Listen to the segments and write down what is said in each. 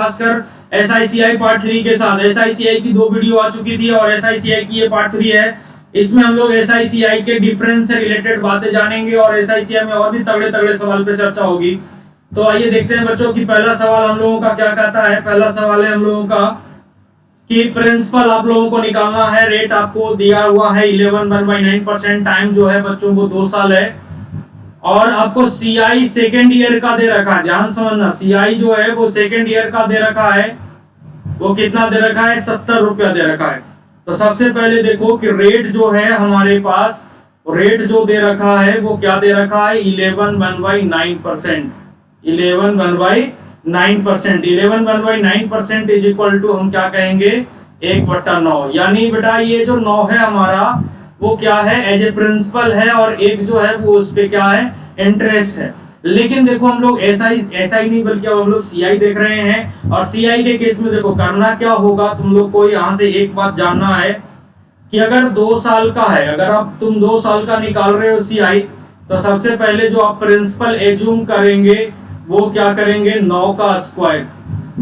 खासकर SICI part 3 के साथ। SICI की 2 वीडियो आ चुकी थी और SICI की ये पार्ट 3 है। इसमें हम लोग SICI के डिफरेंस से रिलेटेड बातें जानेंगे और SICI में और भी तगड़े तगड़े सवाल पे चर्चा होगी। तो आइए देखते हैं बच्चों की पहला सवाल हम लोगों का क्या कहता है। पहला सवाल है हम लोगों का कि प्रिंसिपल आप लोगों को निकालना है। रेट आपको दिया हुआ है 11/9%। टाइम जो है बच्चों को 2 साल है और आपको CI सेकेंड ईयर का दे रखा है। ध्यान समझना, CI जो है वो सेकेंड ईयर का दे रखा है। वो कितना दे रखा है? 70 रुपया दे रखा है। तो सबसे पहले देखो कि रेट जो है हमारे पास, रेट जो दे रखा है वो क्या दे रखा है? 11/9%। 11/9%। 11/9% इज इक्वल टू हम क्या कहेंगे? 1/9। यानी बेटा ये जो 9 है हमारा वो क्या है? एज ए प्रिंसिपल है और एक जो है वो उस पे क्या है? इंटरेस्ट है। लेकिन देखो हम लोग SI नहीं बल्कि अब हम लोग CI देख रहे हैं और CI के केस में देखो करना क्या होगा, तुम लोग को यहाँ से एक बात जानना है कि अगर 2 साल का है, अगर आप तुम 2 साल का निकाल रहे हो CI, तो सबसे पहले जो आप प्रिंसिपल एज्यूम करेंगे वो क्या करेंगे? 9 का स्क्वायर।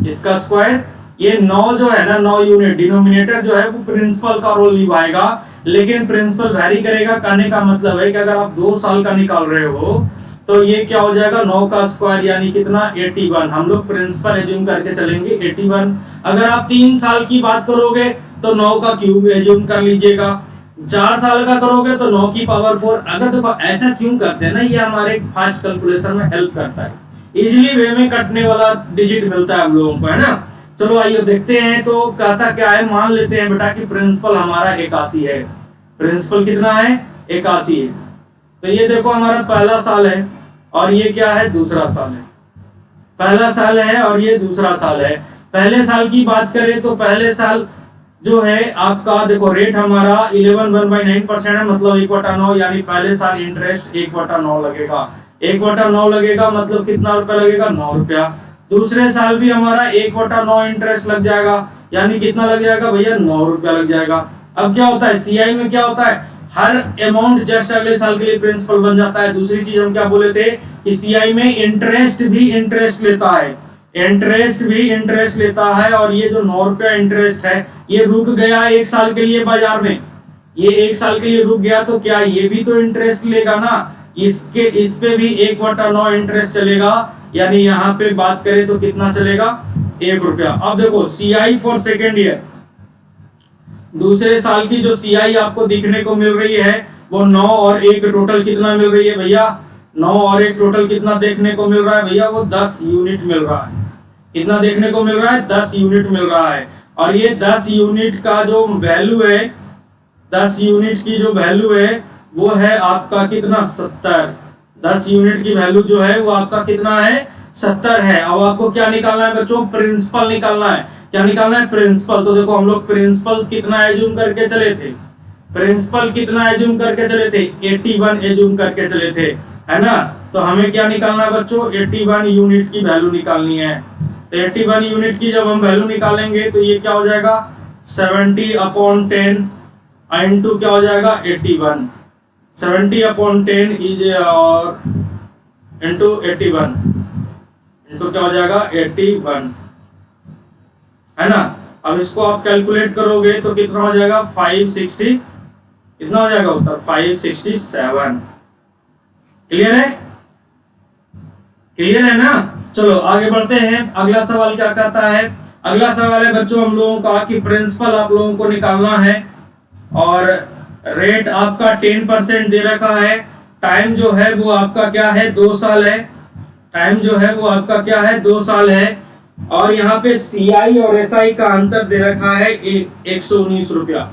किसका स्क्वायर? ये 9 जो है ना, 9 यूनिट, डिनोमिनेटर जो है वो प्रिंसिपल का रोल निभाएगा, लेकिन प्रिंसिपल वैरी करेगा। कहने का मतलब है कि अगर आप 2 साल का निकाल रहे हो तो ये क्या हो जाएगा? 9 का स्क्वायर यानी कितना? 81। हम लोग प्रिंसिपल एज्यूम करके चलेंगे 81। अगर आप 3 साल की बात करोगे तो 9 का क्यूब एज्यूम कर लीजिएगा। 4 साल का करोगे तो 9 की पावर 4। अगर देखो ऐसा क्यों करते हैं ना, ये हमारे फास्ट कैलकुलेशन में हेल्प करता है, इजिली वे में कटने वाला डिजिट मिलता है हम लोगों को, है ना। चलो आइए देखते हैं। तो कहता क्या है? मान लेते हैं बेटा कि प्रिंसिपल हमारा 81 है। प्रिंसिपल कितना है? 81 है। तो ये देखो हमारा पहला साल है और ये क्या है? दूसरा साल है। पहला साल है और ये दूसरा साल है। पहले साल की बात करें तो पहले साल जो है आपका देखो रेट हमारा 11/9% है, मतलब 1/9, यानी पहले साल इंटरेस्ट 1/9 लगेगा। 1/9 लगेगा मतलब कितना रुपया लगेगा? 9 रुपया। दूसरे साल भी हमारा 1/9 इंटरेस्ट लग जाएगा, यानी कितना लग जाएगा भैया? 9 रुपया लग जाएगा। अब क्या होता है CI में? क्या होता है? हर अमाउंट जस्ट अगले साल के लिए प्रिंसिपल बन जाता है। दूसरी चीज हम क्या बोले थे कि CI में इंटरेस्ट भी इंटरेस्ट लेता है, इंटरेस्ट भी इंटरेस्ट लेता है। और ये जो 9 रुपया इंटरेस्ट है ये रुक गया 1 साल के लिए बाजार में, ये 1 साल के लिए रुक गया, तो क्या ये भी तो इंटरेस्ट लेगा ना? इस पे भी 1/9 इंटरेस्ट चलेगा, यानी यहाँ पे बात करें तो कितना चलेगा? 1 रुपया। अब देखो CI फॉर सेकेंड ईयर, दूसरे साल की जो CI आपको दिखने को मिल रही है वो 9 और 1 टोटल कितना मिल रही है भैया? 9 और 1 टोटल कितना देखने को मिल रहा है भैया? वो 10 यूनिट मिल रहा है। कितना देखने को मिल रहा है? 10 यूनिट मिल रहा है। और ये 10 यूनिट का जो वैल्यू है, 10 यूनिट की जो वैल्यू है वो है आपका कितना? 70। 10 यूनिट की वैल्यू जो है वो आपका कितना है? 70 है। अब आपको क्या निकालना है बच्चों? प्रिंसिपल निकालना है। क्या निकालना है? प्रिंसिपल। तो देखो हम लोग प्रिंसिपल कितना एज्यूम करके चले थे? प्रिंसिपल कितना एज्यूम करके चले थे? 81 एज्यूम करके चले थे, है ना। तो हमें क्या निकालना है बच्चों? 81 यूनिट की वैल्यू निकालनी है। तो 81 यूनिट की जब हम वैल्यू निकालेंगे तो ये क्या हो जाएगा? 70/10 इंटू क्या हो जाएगा? 81। 70/10 इज इंटू 81 इंटू क्या हो जाएगा? 81, है ना। अब इसको आप कैलकुलेट करोगे तो कितना हो जाएगा? 560, कितना हो जाएगा उत्तर? 567। क्लियर है? क्लियर है ना। चलो आगे बढ़ते हैं। अगला सवाल क्या कहता है? अगला सवाल है बच्चों हम लोगों का कि प्रिंसिपल आप लोगों को निकालना है और रेट आपका 10% दे रखा है। टाइम जो है वो आपका क्या है? 2 साल है। टाइम जो है वो आपका क्या है? 2 साल है। और यहाँ पे CI और SI का अंतर दे रखा है 119 रुपया।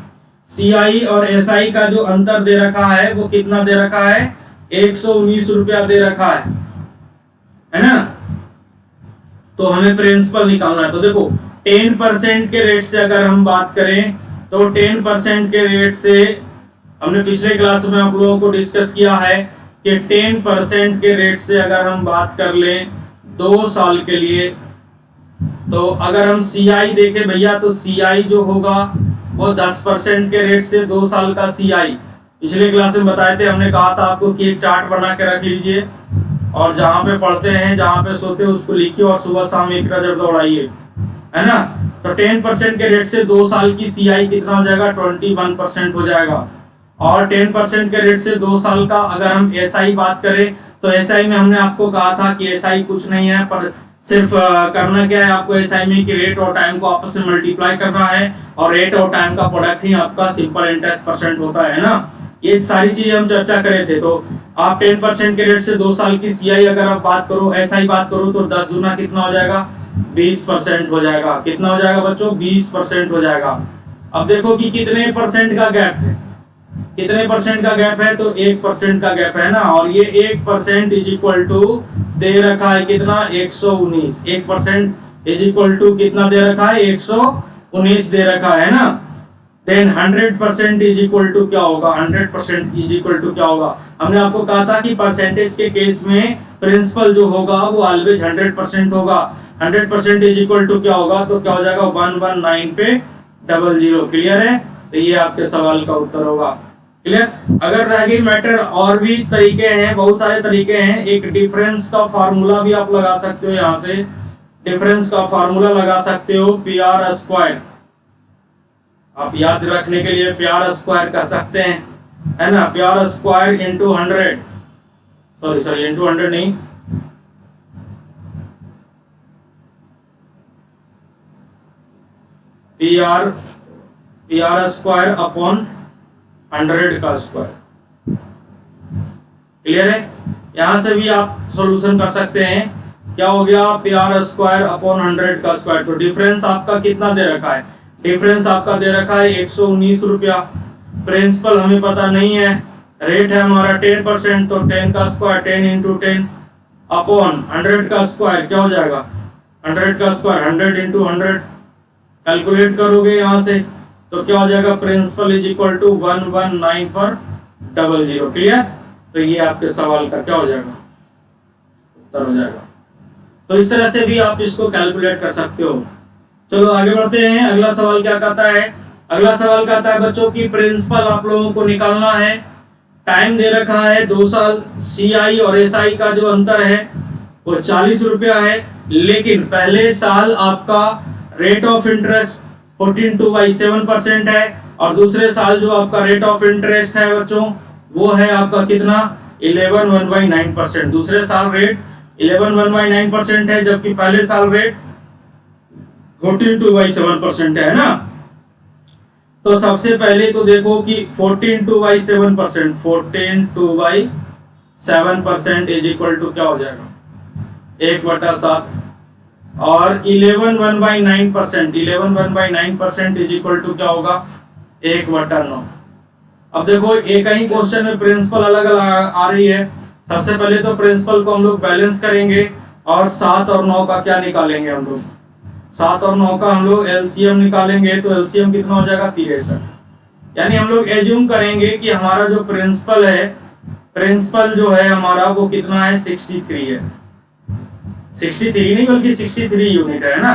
CI और SI का जो अंतर दे रखा है वो कितना दे रखा है? 119 रुपया दे रखा है ना। तो हमें प्रिंसिपल निकालना है। तो देखो 10% के रेट से अगर हम बात करें तो 10% के रेट से हमने पिछले क्लास में आप लोगों को डिस्कस किया है कि 10% के रेट से अगर हम बात कर लें 2 साल के लिए, तो अगर हम CI देखें भैया तो CI जो होगा वो 10% के रेट से 2 साल का CI, पिछले क्लास में बताए थे, हमने कहा था आपको कि एक चार्ट बना के रख लीजिए और जहाँ पे पढ़ते हैं जहाँ पे सोते हैं उसको लिखिए और सुबह शाम एक नजर दौड़ाइए। है ना। तो 10% के रेट से 2 साल की CI कितना हो जाएगा, 21% हो जाएगा। और 10% के रेट से 2 साल का अगर हम SI बात करें तो SI में हमने आपको कहा था कि SI कुछ नहीं है, पर सिर्फ करना क्या है आपको SI में कि रेट और टाइम को आपस में मल्टीप्लाई करना है, और रेट और टाइम का प्रोडक्ट ही आपका सिंपल इंटरेस्ट परसेंट होता है ना। ये सारी चीजें हम चर्चा करे थे। तो आप 10% के रेट से 2 साल की CI अगर आप बात करो, SI बात करो, तो 10 गुना कितना हो जाएगा, 20% हो जाएगा। कितना हो जाएगा बच्चों, 20% हो जाएगा। अब देखो कि कितने परसेंट का गैप है, कितने परसेंट का गैप है, तो 1% का गैप है ना। और ये 1% इज इक्वल टू दे रखा है कितना, 119। 1% इज इक्वल टू कितना दे रखा है, 119 दे रखा है ना। देन 100% इज इक्वल टू क्या होगा, 100% इज इक्वल टू क्या होगा, हमने आपको कहा था कि परसेंटेज के केस में प्रिंसिपल जो होगा वो ऑलवेज 100% होगा। 100% इज इक्वल टू क्या होगा, तो क्या हो जाएगा, 119 पे 00। क्लियर है, तो ये आपके सवाल का उत्तर होगा। क्लियर। अगर रह गई मैटर, और भी तरीके हैं, बहुत सारे तरीके हैं। एक डिफरेंस का फार्मूला भी आप लगा सकते हो, यहाँ से डिफरेंस का फार्मूला लगा सकते हो, PR स्क्वायर। आप याद रखने के लिए PR स्क्वायर कर सकते हैं, है ना। PR square into 100, sorry into 100 नहीं, PR स्क्वायर अपॉन 100 का स्क्वायर। क्लियर है। यहां से भी आप सॉल्यूशन कर सकते हैं। क्या हो गया, PR स्क्वायर अपॉन 100 का स्क्वायर। तो डिफरेंस आपका कितना दे रखा है, डिफरेंस आपका दे रखा है 119 रुपया। प्रिंसिपल हमें पता नहीं है, रेट है हमारा 10%, तो 10 का स्क्वायर 10 इंटू 10 अपॉन 100 का स्क्वायर क्या हो जाएगा, 100 का स्क्वायर 100 इंटू 100 कैलकुलेट करोगे यहाँ से तो क्या हो जाएगा, प्रिंसिपल इज इक्वल टू 119 पर 00। क्लियर। तो ये आपके सवाल का क्या हो जाएगा, उत्तर हो जाएगा। तो इस तरह से भी आप इसको कैलकुलेट कर सकते हो। चलो आगे बढ़ते हैं। अगला सवाल क्या कहता है, अगला सवाल कहता है बच्चों की प्रिंसिपल आप लोगों को निकालना है। टाइम दे रखा है 2 साल। CI और SI का जो अंतर है वो 40 रुपया है, लेकिन पहले साल आपका रेट ऑफ इंटरेस्ट 14/7% है, और दूसरे साल जो आपका रेट ऑफ इंटरेस्ट है बच्चों वो है आपका कितना, 11/9%। दूसरे साल रेट 11/9% है, जबकि पहले साल रेट 14/7% है ना। तो सबसे पहले तो देखो कि 14/7%, 14/7% इज इक्वल टू क्या हो जाएगा, 1/7। और 11/9%, 11/9% इज इक्वल टू क्या होगा, 1/9। अब देखो एक ही क्वेश्चन में प्रिंसिपल अलग अलग आ रही है। सबसे पहले तो प्रिंसिपल को हम लोग बैलेंस करेंगे, और 7 और 9 का क्या निकालेंगे हम लोग, 7 और 9 का हम लोग LCM निकालेंगे। तो LCM कितना हो जाएगा, 63। यानी हम लोग एज्यूम करेंगे कि हमारा जो प्रिंसिपल है, प्रिंसिपल जो है हमारा वो कितना है, 63 है। 63 नहीं बल्कि 63 यूनिट है ना।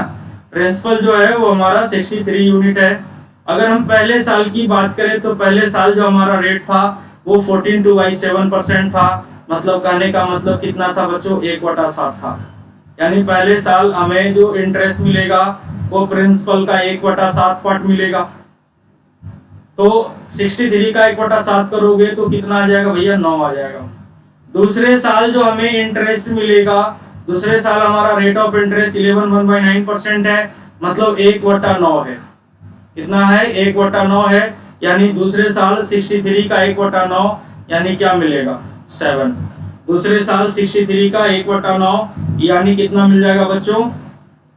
प्रिंसिपल जो है वो हमारा 63 यूनिट है। अगर हम पहले साल की बात करें तो पहले साल जो हमारा रेट था वो 14/7% था। मतलब कहने का मतलब कितना था बच्चों, 1/7 था। यानी पहले साल हमें जो इंटरेस्ट मिलेगा वो प्रिंसिपल का 1/7 पार्ट मिलेगा। तो 63 का 1/7 करोगे तो कितना आ जाएगा भैया, 9 आ जाएगा। दूसरे साल जो हमें इंटरेस्ट मिलेगा, दूसरे साल हमारा रेट ऑफ इंटरेस्ट 11/9% है, मतलब 1/9 है। कितना है, 1/9 है। यानी दूसरे साल 63 का 1/9 यानी क्या मिलेगा, 7। दूसरे साल 63 का 1/9 यानी कितना मिल जाएगा बच्चों,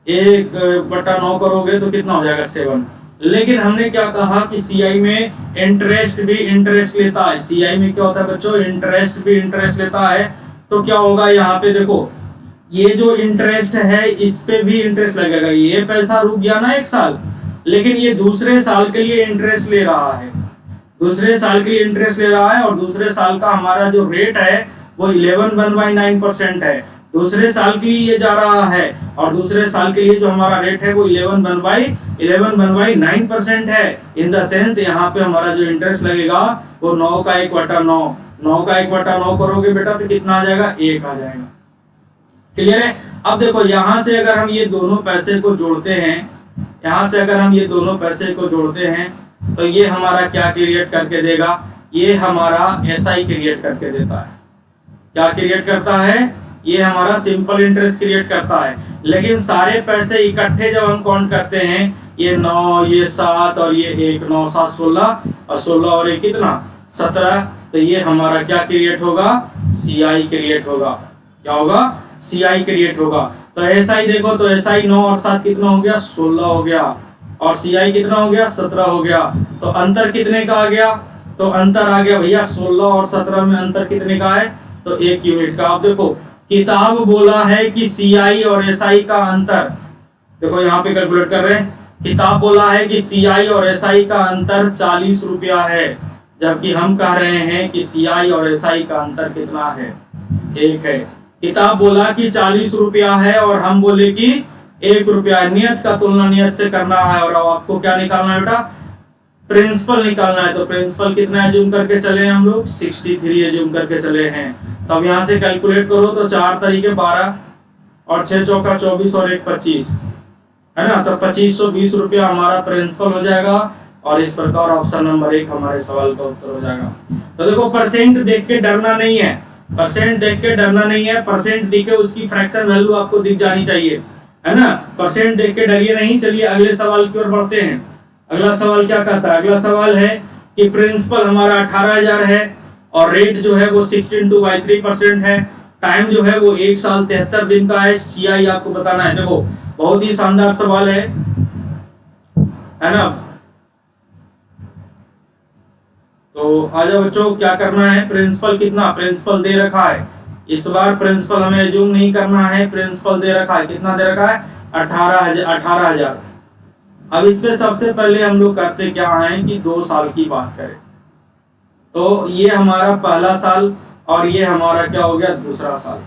1/9 करोगे तो कितना हो जाएगा, 7। लेकिन हमने क्या कहा कि CI में इंटरेस्ट भी इंटरेस्ट लेता है। CI में क्या होता है बच्चों, इंटरेस्ट भी इंटरेस्ट लेता है। तो क्या होगा, यहाँ पे देखो ये जो इंटरेस्ट है इस पे भी इंटरेस्ट लगेगा। ये पैसा रुक गया ना 1 साल, लेकिन ये दूसरे साल के लिए इंटरेस्ट ले रहा है, दूसरे साल के लिए इंटरेस्ट ले रहा है। और दूसरे साल का हमारा जो रेट है वो 11/9% है, दूसरे साल के लिए ये जा रहा है। और दूसरे साल के लिए जो हमारा रेट है वो 11/9% है। इन द सेंस यहाँ पे हमारा जो इंटरेस्ट लगेगा वो 9 का 1/9, 9 का 1/9 करोगे बेटा तो कितना आ जाएगा, 1 आ जाएगा। क्लियर है। अब देखो यहाँ से अगर हम ये दोनों पैसे को जोड़ते हैं यहाँ से अगर हम ये दोनों पैसे को जोड़ते हैं तो ये हमारा क्या क्रिएट करके देगा, ये हमारा SI क्रिएट करके देता है। क्या क्रिएट करता है, ये हमारा सिंपल इंटरेस्ट क्रिएट करता है। लेकिन सारे पैसे इकट्ठे जब हम काउंट करते हैं, ये 9, ये 7 और ये 1, 9 7 16 और 16 और 1 कितना 17, तो ये हमारा क्या क्रिएट होगा, CI क्रिएट होगा। क्या होगा, CI क्रिएट होगा। तो SI देखो, तो SI 9 और 7 कितना हो गया, 16 हो गया, और CI कितना हो गया, 17 हो गया। तो अंतर कितने का आ गया, तो अंतर आ गया भैया 16 और 17 में अंतर कितने का है, तो 1 यूनिट का। आप देखो किताब बोला है कि CI और SI का अंतर, देखो यहाँ पे कैलकुलेट कर रहे हैं, किताब बोला है कि CI और SI का अंतर 40 रुपया है, जबकि हम कह रहे हैं कि CI और SI का अंतर कितना है, 1 है। किताब बोला कि 40 रुपया है और हम बोले कि 1 रुपया। नियत का तुलना नियत से करना है, और अब आपको क्या निकालना है बेटा, प्रिंसिपल निकालना है। तो प्रिंसिपल कितना एज्यूम करके चले हैं हम लोग, 63 एज्यूम करके चले हैं। तब यहाँ से कैलकुलेट करो तो 4 तरीके 12 और 6 चौका 24 और 1 25 है ना, तो 2520 रुपया हमारा प्रिंसिपल हो जाएगा। और इस प्रकार ऑप्शन नंबर 1 हमारे सवाल का उत्तर हो जाएगा। तो देखो परसेंट देख के डरना नहीं है, परसेंट देख के डरना नहीं है, परसेंट दिखे उसकी फ्रैक्शन वैल्यू आपको दिख जानी चाहिए, है ना। परसेंट देख के डरिए नहीं। चलिए अगले सवाल की ओर बढ़ते हैं। अगला सवाल क्या कहता है, अगला सवाल है कि प्रिंसिपल हमारा 18,000 है और रेट जो है वो 16/3% है। टाइम जो है वो 1 साल 73 दिन का है। CI आपको बताना है। देखो बहुत ही शानदार सवाल है ना। तो आ जाओ बच्चों, क्या करना है, प्रिंसिपल कितना, प्रिंसिपल दे रखा है। इस बार प्रिंसिपल हमें एज्यूम नहीं करना है, प्रिंसिपल दे रखा है। कितना दे रखा है, 18,000। अब इसमें सबसे पहले हम लोग करते क्या है कि 2 साल की बात करें। तो ये हमारा पहला साल और ये हमारा क्या हो गया, दूसरा साल।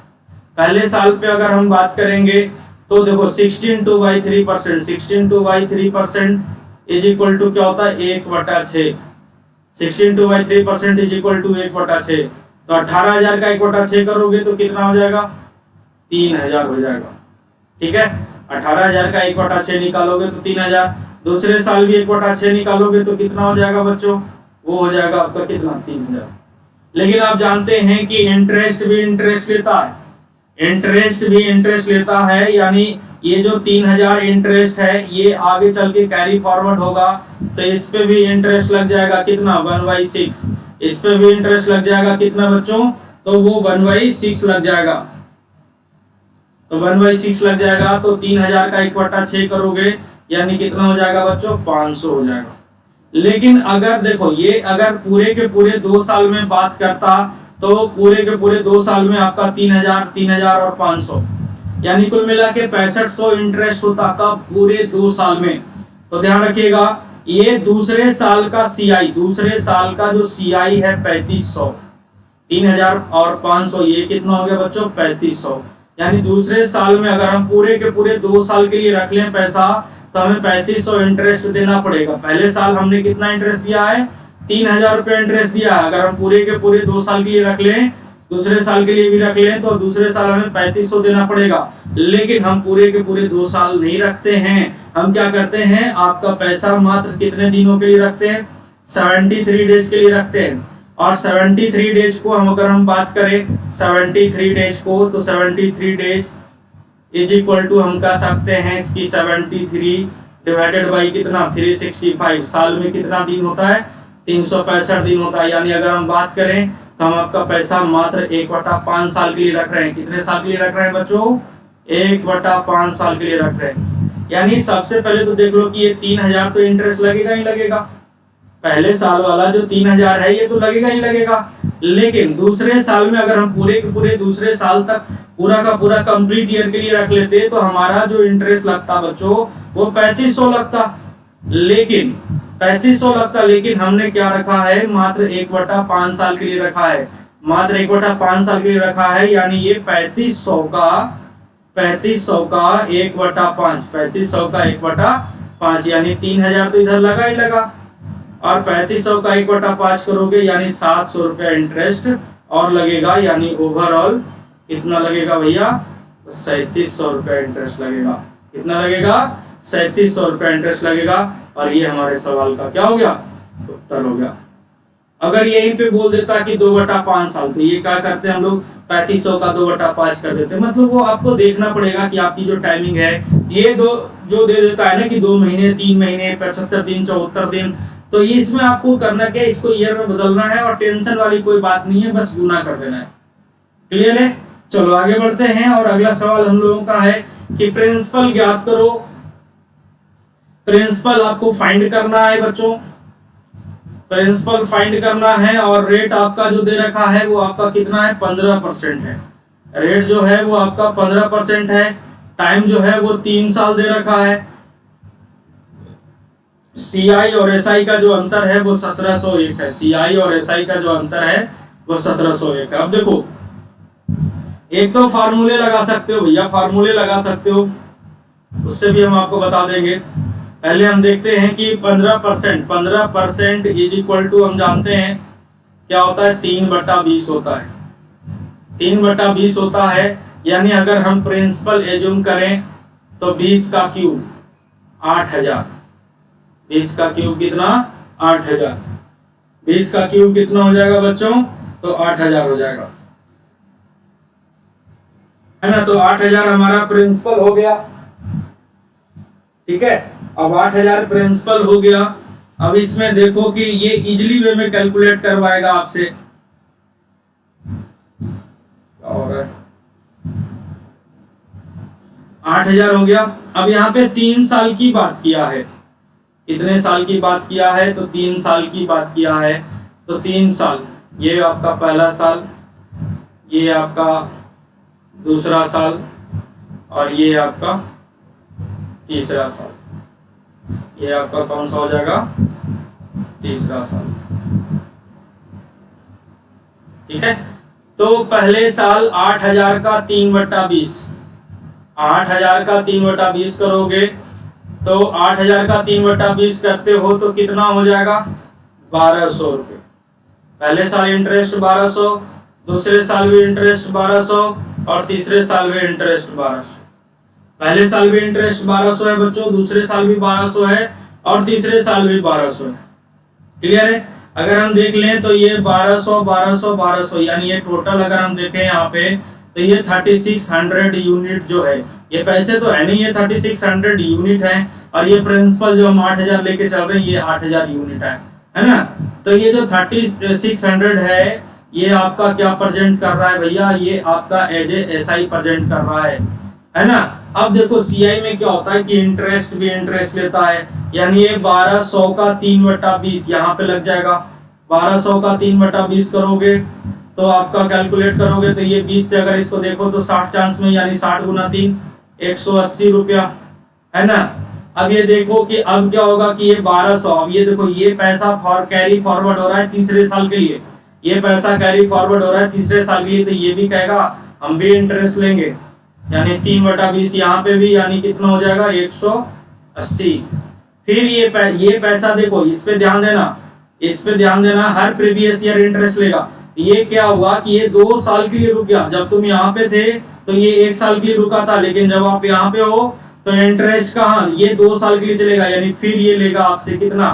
पहले साल पे अगर हम बात करेंगे तो देखो 16/3%, 16/3% इज इक्वल टू क्या होता है, 1/6। 16/3% इज इक्वल टू 1/6। तो 18,000 का 1/6 करोगे तो कितना हो जाएगा, 3,000 हो जाएगा। ठीक है, 18,000 का 1/6 निकालोगे तो 3,000। दूसरे साल भी 1/6 निकालोगे तो कितना हो जाएगा बच्चों, वो हो जाएगा आपका कितना, 3,000। लेकिन आप जानते हैं कि इंटरेस्ट भी इंटरेस्ट लेता है, इंटरेस्ट भी इंटरेस्ट लेता है। यानी ये जो 3,000 इंटरेस्ट है ये आगे चल के कैरी फॉरवर्ड होगा, तो इस पे भी इंटरेस्ट लग जाएगा कितना, 1/6। इस पे भी इंटरेस्ट लग जाएगा कितना बच्चों, तो वो 1/6 लग जाएगा। तो 1/6 लग जाएगा। तो 3,000 का 1/6 करोगे यानी कितना हो जाएगा बच्चों, 500 हो जाएगा। लेकिन अगर देखो ये अगर पूरे के पूरे 2 साल में बात करता तो पूरे के पूरे 2 साल में आपका 3,000 और 500 यानी कुल मिला के 6500 इंटरेस्ट होता का पूरे 2 साल में। तो ध्यान रखिएगा ये दूसरे साल का CI, दूसरे साल का जो CI है 3500, 3,000 और 500 ये कितना हो गया बच्चों, 3500। यानी दूसरे साल में अगर हम पूरे के पूरे 2 साल के लिए रख लें पैसा तो हमें 3500 इंटरेस्ट देना पड़ेगा। पहले साल हमने कितना इंटरेस्ट दिया है, 3,000 रुपया इंटरेस्ट दिया है। अगर हम पूरे के पूरे 2 साल के लिए रख लें, दूसरे साल के लिए भी रख लें, तो दूसरे साल हमें 3500 देना पड़ेगा। लेकिन हम पूरे के पूरे 2 साल नहीं रखते हैं। हम क्या करते हैं, आपका पैसा मात्र कितने दिनों के लिए रखते हैं, 73 डेज के लिए रखते हैं। और 73 डेज को हम अगर हम बात करें 73 डेज को, तो 73 डेज इज इक्वल टू हम कह सकते हैं कि 73 डिवाइडेड बाई कितना, 365। साल में कितना दिन होता है, 365 दिन होता है। यानी अगर हम बात करें तो हम आपका पैसा मात्र 1/5 साल के लिए रख रहे हैं। कितने साल के लिए रख रहे हैं बच्चों, 1/5 साल के लिए रख रहे हैं। यानी सबसे पहले तो देख लो कि ये 3,000 तो इंटरेस्ट लगेगा ही लगेगा। पहले साल वाला जो 3,000 है ये तो लगेगा ही लगेगा। लेकिन दूसरे साल में अगर हम पूरे के पूरे दूसरे साल तक पूरा का पूरा कंप्लीट ईयर के लिए रख लेते तो हमारा जो इंटरेस्ट लगता बच्चों वो 3500 लगता। लेकिन 3500 लगता, लेकिन हमने क्या रखा है, मात्र 1/5 साल के लिए रखा है। मात्र 1/5 साल के लिए रखा है। यानी ये 3500 का 1/5, 3500 का 1/5 यानी 3,000 तो इधर लगा ही लगा। और 3500 का 1/5 करोगे यानी 700 रुपया इंटरेस्ट और लगेगा। यानी ओवरऑल कितना लगेगा भैया, 3700 रुपया इंटरेस्ट लगेगा। कितना लगेगा, 3700 रुपया इंटरेस्ट लगेगा। और ये हमारे सवाल का क्या हो गया, उत्तर हो गया। अगर यहीं पे बोल देता कि 2/5 साल, तो ये क्या करते हैं हम लोग 3500 का 2/5 कर देते हैं। मतलब वो आपको देखना पड़ेगा कि आपकी जो टाइमिंग है, ये दो जो दे देता है ना कि 2 महीने, 3 महीने, 75 दिन, 74 दिन, तो ये इसमें आपको करना क्या है, इसको ईयर में बदलना है और टेंशन वाली कोई बात नहीं है, बस गुना कर देना है। क्लियर है? चलो आगे बढ़ते हैं और अगला सवाल हम लोगों का है कि प्रिंसिपल ज्ञात करो। प्रिंसिपल आपको फाइंड करना है बच्चों, प्रिंसिपल फाइंड करना है और रेट आपका जो दे रखा है वो आपका कितना है, 15% है। रेट जो है वो आपका 15% है। टाइम जो है वो 3 साल दे रखा है। सीआई और एसआई का जो अंतर है वो 1701 है। सीआई और एसआई का जो अंतर है वो 1701 है। अब देखो, एक तो फार्मूले लगा सकते हो भैया, फार्मूले लगा सकते हो, उससे भी हम आपको बता देंगे। पहले हम देखते हैं कि 15% इज इक्वल टू, हम जानते हैं क्या होता है, 3/20 होता है। 3/20 होता है, यानी अगर हम प्रिंसिपल एज्यूम करें तो 20 का क्यूब 8000। 20 का क्यूब कितना, 8000। 20 का क्यूब कितना हो जाएगा बच्चों, तो 8000 हो जाएगा, है ना। तो 8000 हमारा प्रिंसिपल हो गया, ठीक है। अब 8000 प्रिंसिपल हो गया। अब इसमें देखो कि ये इजीली वे में कैलकुलेट करवाएगा आपसे, क्या हो रहा है, 8000 हो गया। अब यहाँ पे 3 साल की बात किया है, कितने साल की बात किया है, तो 3 साल की बात किया है। तो 3 साल, ये आपका पहला साल, ये आपका दूसरा साल और ये आपका तीसरा साल। ये आपका कौन सा हो जाएगा, तीसरा साल, ठीक है। तो पहले साल 8000 का 3/20, 8000 का 3/20 करोगे तो 8000 का 3/20 करते हो तो कितना हो जाएगा, 1200 रुपये। पहले साल इंटरेस्ट 1200, दूसरे साल भी इंटरेस्ट 1200 और तीसरे साल भी इंटरेस्ट 1200। पहले साल भी इंटरेस्ट 1200 है बच्चों, दूसरे साल भी 1200 है और तीसरे साल भी 1200 है। क्लियर है? अगर हम देख लें तो ये 1200 1200 1200, यानी ये टोटल अगर हम देखें यहाँ पे तो ये 3600 यूनिट जो है, ये पैसे तो है नहीं, ये 3600 यूनिट है। और ये प्रिंसिपल जो हम 8000 लेके चल रहे हैं, ये 8000 यूनिट है ना। तो ये जो 3600 है, ये आपका क्या प्रेजेंट कर रहा है भैया, ये आपका एज ए एसआई प्रेजेंट कर रहा है ना। अब देखो सीआई में क्या होता है कि इंटरेस्ट भी इंटरेस्ट लेता है, यानी ये 1200 का 3/20 यहाँ पे लग जाएगा। 1200 का 3/20 करोगे तो आपका कैलकुलेट करोगे तो ये 20 से अगर इसको देखो तो 60 चांस में, यानी 60 गुना 3, 180 रुपया, है ना। अब ये देखो कि अब क्या होगा कि ये 1200, अब ये देखो ये पैसा कैरी फॉरवर्ड हो रहा है तीसरे साल के लिए, ये पैसा कैरी फॉरवर्ड हो रहा है तीसरे साल के लिए, तो ये भी कहेगा हम भी इंटरेस्ट लेंगे, यानी 3/20 यहाँ पे भी, यानी कितना हो जाएगा 180। फिर ये पैसा देखो, इस पे ध्यान देना, इस पे ध्यान देना, हर प्रीवियस ईयर इंटरेस्ट लेगा। ये क्या हुआ कि ये 2 साल के लिए रुक गया। जब तुम यहाँ पे थे तो ये 1 साल के लिए रुका था, लेकिन जब आप यहाँ पे हो तो इंटरेस्ट कहाँ, ये 2 साल के लिए चलेगा, यानी फिर ये लेगा आपसे कितना,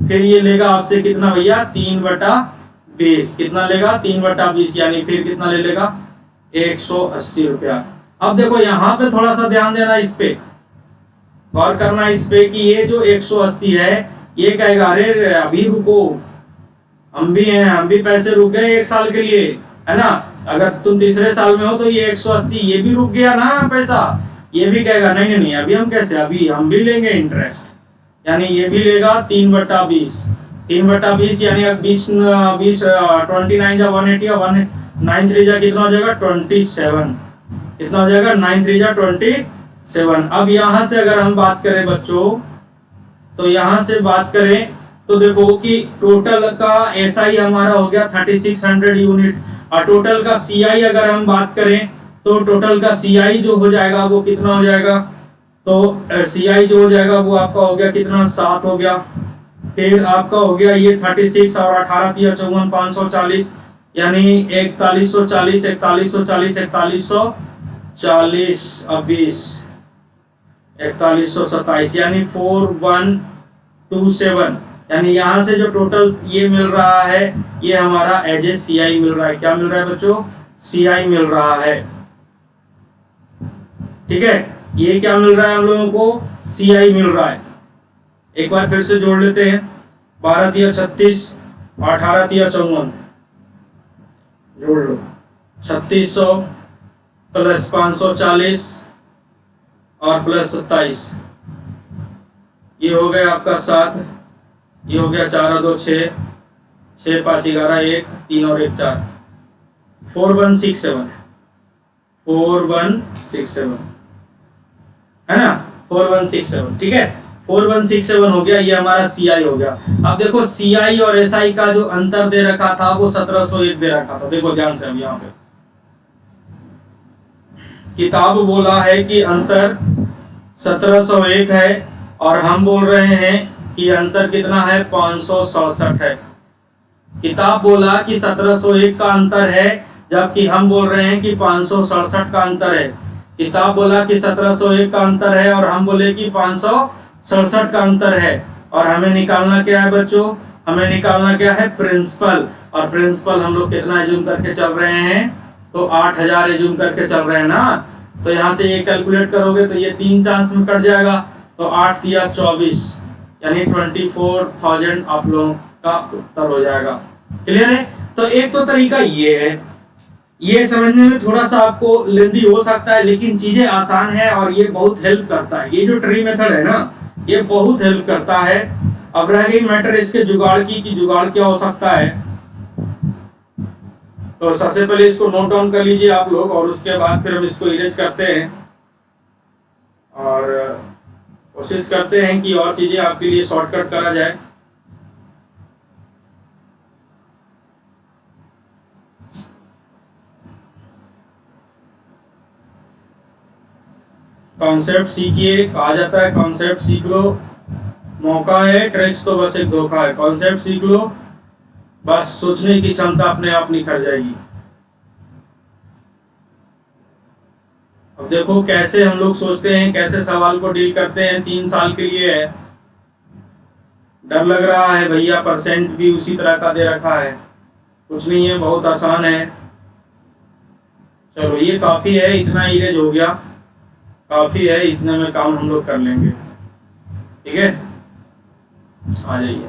फिर ये लेगा आपसे कितना भैया, 3/20। कितना लेगा, 3/20, यानी फिर कितना ले लेगा, 180 रुपया। अब देखो यहाँ पे थोड़ा सा ध्यान देना, इस पे गौर करना, इस पे कि ये जो 180 है, ये कहेगा अरे अभी रुको, हम भी हैं, हम भी पैसे रुक गए 1 साल के लिए, है ना। अगर तुम तीसरे साल में हो तो ये 180 ये भी रुक गया ना पैसा, ये भी कहेगा नहीं नहीं अभी हम कैसे, अभी हम भी लेंगे इंटरेस्ट, यानी ये भी लेगा 3/20। 3/20 यानी 20 29 जा 180 और 9 3 जा कितना हो जाएगा, 27। कितना हो जाएगा, 9 3 जा 27। अब यहाँ से अगर हम बात करें बच्चों, तो यहाँ से बात करें तो देखो कि टोटल का एसआई हमारा हो गया 3600 यूनिट, और टोटल का सीआई अगर हम बात करें तो टोटल का सीआई जो हो जाएगा वो कितना हो जाएगा, तो सीआई जो हो जाएगा वो आपका हो गया कितना, 7 हो गया। फिर आपका हो गया ये 36 और 18 दिया 54 540, यानी 4140 4140 4140 अब 20 4127 यानी 4127, यानी यहाँ से जो टोटल ये मिल रहा है ये हमारा एज ए CI मिल रहा है। क्या मिल रहा है बच्चों? CI मिल रहा है। ठीक है, ये क्या मिल रहा है हम लोगों को? CI मिल रहा है। एक बार फिर से जोड़ लेते हैं, 12 तिया 36, 18 तिया 54, जोड़ लो, 3600 प्लस 540 और प्लस 27, ये हो गया आपका 7, ये हो गया 4 और 2 6, 6 5 11 1 3 और 1 4, 4167, 4167 है ना, 4167। ठीक है, 4167 हो गया, ये हमारा CI हो गया। अब देखो CI और SI का जो अंतर दे रखा था वो 1701 दे रखा था। देखो ध्यान से, अब यहाँ पे किताब बोला है कि अंतर 1701 है और हम बोल रहे हैं कि अंतर कितना है? 567 है। किताब बोला कि 1701 का अंतर है, जबकि हम बोल रहे हैं कि 567 का अंतर है। किताब बोला कि 1701 का अंतर है और हम बोले कि 567 का अंतर है। और हमें निकालना क्या है बच्चों? हमें निकालना क्या है? प्रिंसिपल। और प्रिंसिपल हम लोग कितना एज्यूम करके चल रहे हैं? तो 8000 एज्यूम करके चल रहे हैं ना। तो यहाँ से ये कैलकुलेट करोगे तो ये 3 चांस में कट जाएगा, तो 8 तिया 24, यानी 24,000 आप लोगों का उत्तर हो जाएगा। क्लियर है? तो एक तो तरीका ये है, ये समझने में थोड़ा सा आपको लेंदी हो सकता है, लेकिन चीजें आसान है और ये बहुत हेल्प करता है। ये जो ट्री मेथड है ना, ये बहुत हेल्प करता है। अब रह गई मैटर इसके जुगाड़ की, कि जुगाड़ क्या हो सकता है। तो सबसे पहले इसको नोट डाउन कर लीजिए आप लोग, और उसके बाद फिर हम इसको इरेज करते हैं और कोशिश करते हैं कि और चीजें आपके लिए शॉर्टकट करा जाए। कॉन्सेप्ट सीखिए, कहा जाता है कॉन्सेप्ट सीख लो, मौका है, ट्रिक्स तो बस एक धोखा है। कॉन्सेप्ट सीख लो, बस सोचने की क्षमता अपने आप निखर जाएगी। अब देखो कैसे हम लोग सोचते हैं, कैसे सवाल को डील करते हैं। 3 साल के लिए है, डर लग रहा है भैया, परसेंट भी उसी तरह का दे रखा है। कुछ नहीं है, बहुत आसान है। चलो ये काफी है, इतना इरेज हो गया, काफी है, इतने में काम हम लोग कर लेंगे। ठीक है, आ जाइए।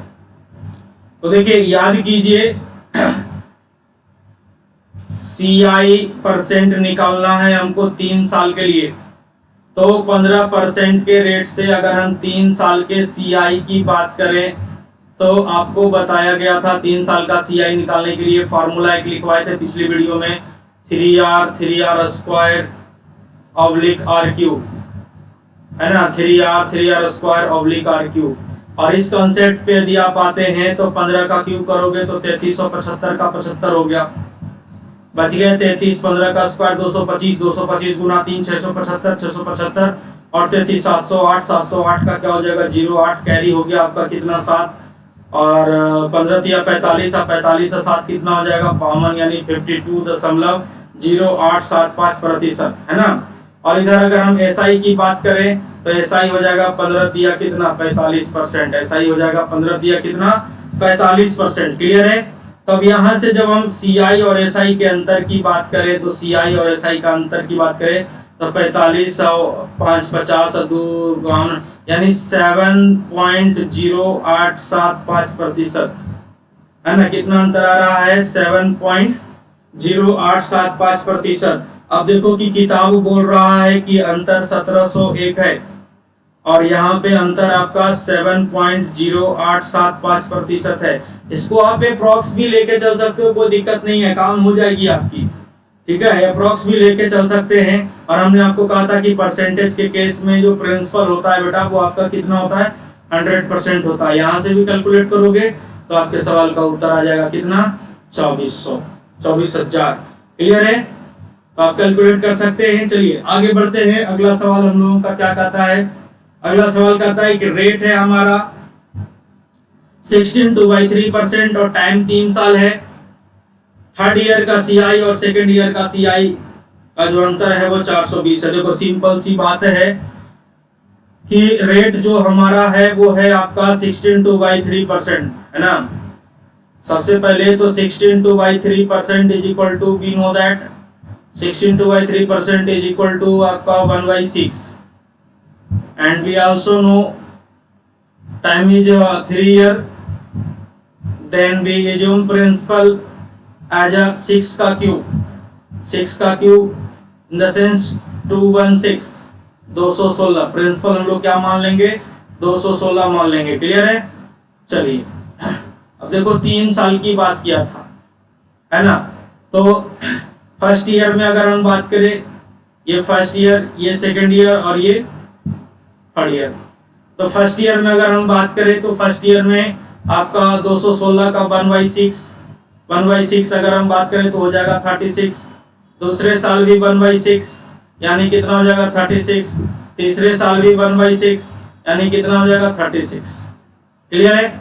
तो देखिए याद कीजिए, CI परसेंट निकालना है हमको 3 साल के लिए। तो 15% के रेट से अगर हम 3 साल के CI की बात करें, तो आपको बताया गया था 3 साल का CI निकालने के लिए फार्मूला एक लिखवाए थे पिछली वीडियो में, 3R स्क्वायर ऑब्लिक RQ, है ना, 3R स्क्वायर ऑब्लिक RQ। और इस कॉन्सेप्ट पे यदि आप आते हैं तो 15 का क्यूब करोगे तो 3375 का 75 हो गया, बच गए 33। 15 का स्क्वायर 225, 225 गुना 3 675, 675 और 33 708, 708 का क्या हो जाएगा? 08 कैरी हो गया आपका कितना? 7। और 15 तिया 45, 45 से 7 कितना हो जाएगा? 52, यानी 52.0875% है ना। और इधर अगर हम SI की बात करें तो SI हो जाएगा 15 तिया कितना? 45%। SI हो जाएगा 15 तिया कितना? 45%। क्लियर है? तब यहाँ से जब हम CI और SI के अंतर की बात करें, तो CI और SI का अंतर की बात करें तो 45 और 5 50 और 2 यानी 7.0875% है ना। कितना अंतर आ रहा है? 7.0875%। अब देखो कि किताब बोल रहा है कि अंतर 1701 है और यहाँ पे अंतर आपका 7.0875% है। इसको आप अप्रॉक्स भी लेके चल सकते हो, कोई दिक्कत नहीं है, काम हो जाएगी आपकी। ठीक है, अप्रॉक्स भी लेके चल सकते हैं। और हमने आपको कहा था कि परसेंटेज के केस में जो प्रिंसिपल होता है बेटा, वो आपका कितना होता है? 100% होता है। यहाँ से भी कैलकुलेट करोगे तो आपके सवाल का उत्तर आ जाएगा कितना? 24,000। क्लियर है? तो आप कैलकुलेट कर सकते हैं। चलिए आगे बढ़ते हैं। अगला सवाल हम लोगों का क्या कहता है? अगला सवाल कहता है कि रेट है हमारा 16/3% और टाइम 3 साल है। थर्ड ईयर का CI और सेकेंड ईयर का CI का जो अंतर है वो 420 है। देखो सिंपल सी बात है, कि रेट जो हमारा है वो है आपका 16/3%, है ना। सबसे पहले तो 16/3% is equal to, we know that 16/3% is equal to आपका 1/6, and we also know time is 3 year, then we assume principal as a 6 का cube in the sense 216, 216 principal हम लोग क्या मान लेंगे, 216 मान लेंगे। क्लियर है। चलिए अब देखो 3 साल की बात किया था, है ना। तो फर्स्ट ईयर में अगर हम बात करें, ये फर्स्ट ईयर, ये सेकंड ईयर और ये थर्ड ईयर। तो फर्स्ट ईयर में अगर हम बात करें तो फर्स्ट ईयर में आपका 216 का 1/6 अगर हम बात करें तो हो जाएगा 36। दूसरे साल भी 1/6 यानी कितना हो जाएगा 36। तीसरे साल भी 1/6 यानी कितना हो जाएगा 36। क्लियर है।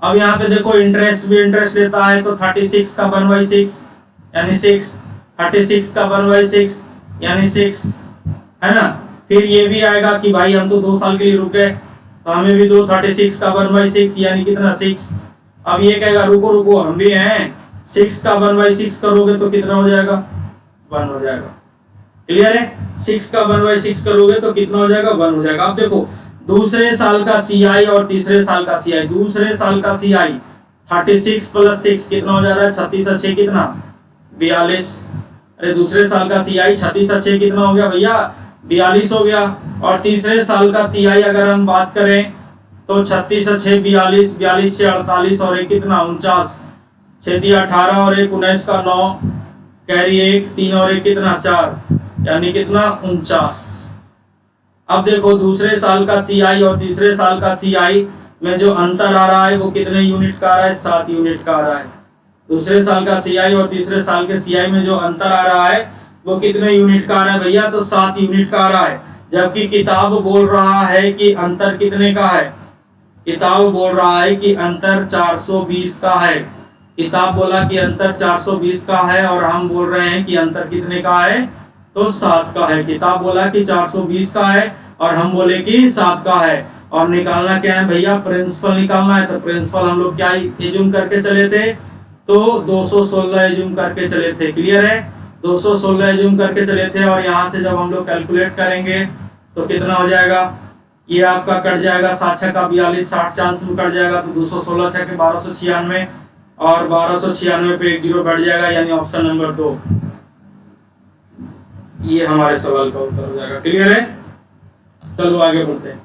अब यहाँ पे देखो इंटरेस्ट भी इंटरेस्ट लेता है, तो 36 का 1/6 यानी 6, 36 का 1/6 यानी 6, है ना। फिर ये भी आएगा कि भाई हम तो 2 साल के लिए रुके, तो हमें भी दो 36 का 1/6 यानी कितना 6। अब ये कहेगा रुको रुको हम भी हैं, 6 का 1/6 करोगे तो कितना हो जाएगा 1 हो जाएगा। क्लियर है। 6 का 1/6 करोगे तो कितना हो जाएगा 1 हो जाएगा। अब देखो दूसरे साल का CI और तीसरे साल का CI। दूसरे साल का CI 36 + 6 कितना हो जा रहा है 36 और 6 कितना 42। अरे दूसरे साल का CI 36 और 6 कितना हो गया भैया 42 हो गया। और तीसरे साल का CI अगर हम बात करें तो 36 और 6 42, 42 से 48 और 1 कितना 49, 6 × 18 और 1 19 का 9, कैरी 1 3 और 1 कितना 4 यानी कितना 49। अब देखो दूसरे साल का CI और तीसरे साल का CI में जो अंतर आ रहा है वो कितने यूनिट का आ रहा है 7 यूनिट का आ रहा है। दूसरे साल का CI और तीसरे साल के CI में जो अंतर आ रहा है वो कितने यूनिट का आ रहा है भैया, तो 7 यूनिट का आ रहा है। जबकि किताब बोल रहा है कि अंतर कितने का है, किताब बोल रहा है कि अंतर 420 का है। किताब बोला कि अंतर 420 का है और हम बोल रहे हैं कि अंतर कितने का है तो 7 का है। किताब बोला कि 420 का है और हम बोले कि 7 का है। और निकालना क्या है भैया प्रिंसिपल निकालना है। तो प्रिंसिपल हम लोग क्या एज्यूम करके चले थे, तो 216 एज्यूम करके चले थे। क्लियर है। 216 एज्यूम करके चले थे और यहाँ से जब हम लोग कैलकुलेट करेंगे तो कितना हो जाएगा, ये आपका कट जाएगा 7 × 6 = 42, 60 चांस में कट जाएगा तो 216 × 6 = 1296 और 1296 पे 1 0 बढ़ जाएगा यानी ऑप्शन नंबर 2 ये हमारे सवाल का उत्तर हो जाएगा। क्लियर है। चलो आगे बढ़ते हैं।